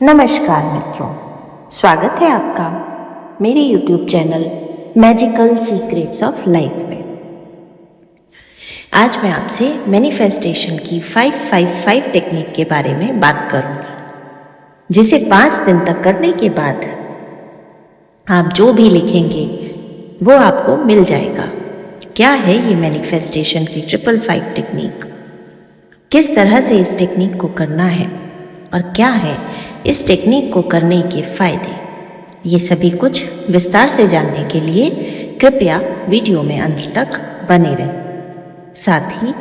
नमस्कार मित्रों, स्वागत है आपका मेरे YouTube channel magical secrets of life में। आज मैं आपसे मैनिफेस्टेशन की 555 टेक्निक के बारे में बात करूंगी, जिसे 5 दिन तक करने के बाद आप जो भी लिखेंगे वो आपको मिल जाएगा। क्या है ये मैनिफेस्टेशन की 555 टेक्निक, किस तरह से इस टेक्निक को करना है और क्या है इस टेक्निक को करने के फायदे, ये सभी कुछ विस्तार से जानने के लिए कृपया वीडियो में अंत तक बने रहें। साथ ही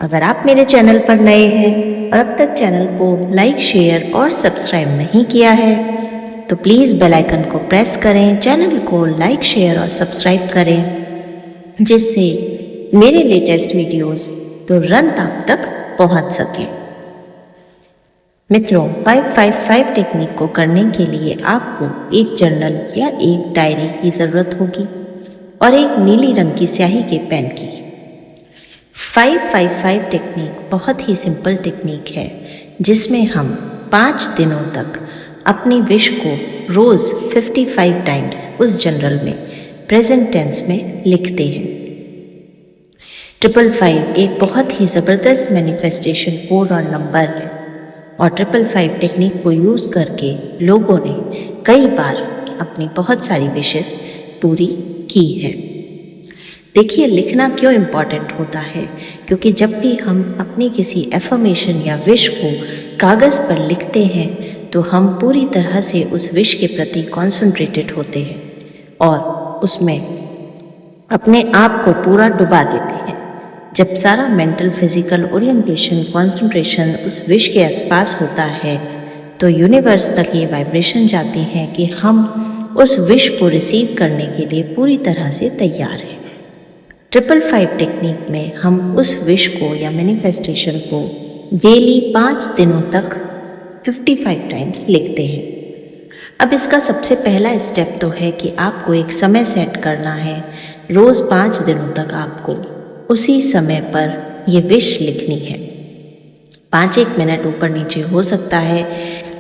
अगर आप मेरे चैनल पर नए हैं और अब तक चैनल को लाइक, शेयर और सब्सक्राइब नहीं किया है तो प्लीज़ बेल आइकन को प्रेस करें, चैनल को लाइक, शेयर और सब्सक्राइब करें, जिससे मेरे लेटेस्ट वीडियोस तुरंत आप तक पहुंच सके। मित्रों, 555 टेक्निक को करने के लिए आपको एक जर्नल या एक डायरी की ज़रूरत होगी और एक नीली रंग की स्याही के पेन की। 555 टेक्निक बहुत ही सिंपल टेक्निक है, जिसमें हम 5 दिनों तक अपनी विश को रोज़ 55 टाइम्स उस जर्नल में प्रेजेंट टेंस में लिखते हैं। 555 एक बहुत ही ज़बरदस्त मैनिफेस्टेशन कोड और नंबर है और 555 टेक्निक को यूज़ करके लोगों ने कई बार अपनी बहुत सारी विशेस पूरी की है। देखिए, लिखना क्यों इम्पॉर्टेंट होता है, क्योंकि जब भी हम अपनी किसी एफर्मेशन या विश को कागज़ पर लिखते हैं तो हम पूरी तरह से उस विश के प्रति कॉन्सेंट्रेटेड होते हैं और उसमें अपने आप को पूरा डुबा देते हैं। जब सारा मेंटल, फिजिकल ओरिएंटेशन, कंसंट्रेशन उस विश के आसपास होता है तो यूनिवर्स तक ये वाइब्रेशन जाती है कि हम उस विश को रिसीव करने के लिए पूरी तरह से तैयार हैं। 555 टेक्निक में हम उस विश को या मैनिफेस्टेशन को डेली 5 दिनों तक 55 टाइम्स लिखते हैं। अब इसका सबसे पहला स्टेप तो है कि आपको एक समय सेट करना है। रोज़ 5 दिनों तक आपको उसी समय पर ये विश लिखनी है। 5-1 मिनट ऊपर नीचे हो सकता है,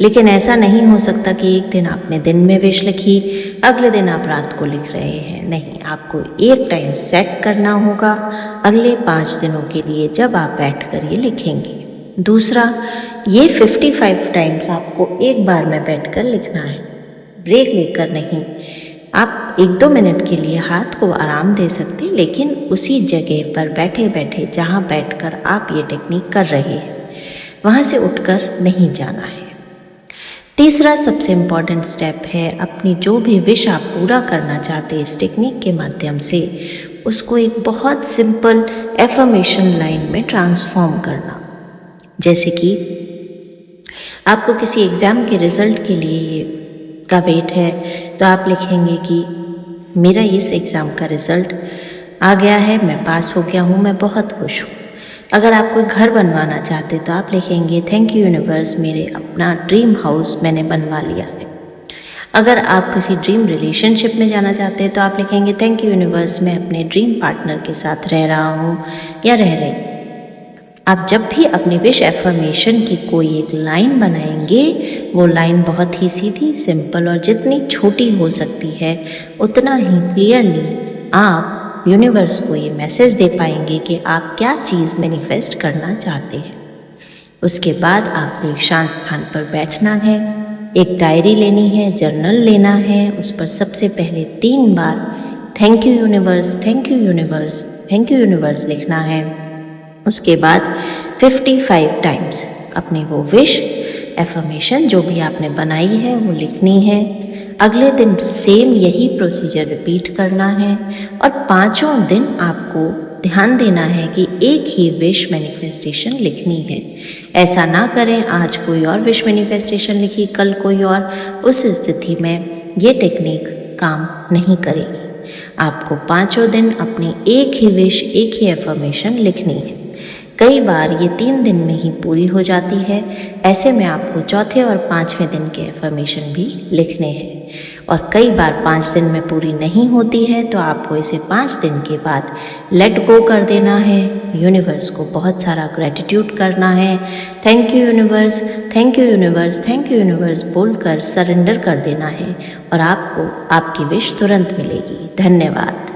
लेकिन ऐसा नहीं हो सकता कि एक दिन आपने दिन में विश लिखी, अगले दिन आप रात को लिख रहे हैं। नहीं, आपको एक टाइम सेट करना होगा अगले 5 दिनों के लिए, जब आप बैठ कर ये लिखेंगे। दूसरा, ये 55 टाइम्स आपको एक बार में बैठ कर लिखना है, ब्रेक लेकर नहीं। आप 1-2 मिनट के लिए हाथ को आराम दे सकते हैं, लेकिन उसी जगह पर बैठे बैठे जहाँ बैठकर आप ये टेक्निक कर रहे हैं वहाँ से उठकर नहीं जाना है। तीसरा सबसे इम्पॉर्टेंट स्टेप है, अपनी जो भी विश आप पूरा करना चाहते हैं इस टेक्निक के माध्यम से, उसको एक बहुत सिंपल एफर्मेशन लाइन में ट्रांसफॉर्म करना। जैसे कि आपको किसी एग्ज़ाम के रिज़ल्ट के लिए का वेट है तो आप लिखेंगे कि मेरा इस एग्ज़ाम का रिज़ल्ट आ गया है, मैं पास हो गया हूँ, मैं बहुत खुश हूँ। अगर आप कोई घर बनवाना चाहते तो आप लिखेंगे थैंक यू यूनिवर्स, मेरे अपना ड्रीम हाउस मैंने बनवा लिया है। अगर आप किसी ड्रीम रिलेशनशिप में जाना चाहते हैं तो आप लिखेंगे थैंक यू यूनिवर्स, मैं अपने ड्रीम पार्टनर के साथ रह रहा हूँ या रह रही। आप जब भी अपनी विश एफर्मेशन की कोई एक लाइन बनाएंगे, वो लाइन बहुत ही सीधी, सिंपल और जितनी छोटी हो सकती है उतना ही क्लियरली आप यूनिवर्स को ये मैसेज दे पाएंगे कि आप क्या चीज़ मैनिफेस्ट करना चाहते हैं। उसके बाद आपको एक शांत स्थान पर बैठना है, एक डायरी लेनी है, जर्नल लेना है, उस पर सबसे पहले 3 बार thank you universe, thank you universe, thank you universe लिखना है। उसके बाद 55 टाइम्स अपनी वो विश एफर्मेशन जो भी आपने बनाई है वो लिखनी है। अगले दिन सेम यही प्रोसीजर रिपीट करना है और 5 दिन आपको ध्यान देना है कि एक ही विश मैनिफेस्टेशन लिखनी है। ऐसा ना करें आज कोई और विश मैनिफेस्टेशन लिखी, कल कोई और, उस स्थिति में ये टेक्निक काम नहीं करेगी। आपको 5 दिन अपनी एक ही विश, एक ही एफर्मेशन लिखनी है। कई बार ये 3 दिन में ही पूरी हो जाती है। ऐसे में आपको चौथे और 5वें दिन के अफर्मेशन भी लिखने हैं। और कई बार 5 दिन में पूरी नहीं होती है तो आपको इसे 5 दिन के बाद लेट गो कर देना है। यूनिवर्स को बहुत सारा ग्रेटिट्यूड करना है। Thank you universe, thank you universe, thank you universe बोलकर सरेंडर कर देना है और आपको आपकी विश तुरंत मिलेगी। धन्यवाद।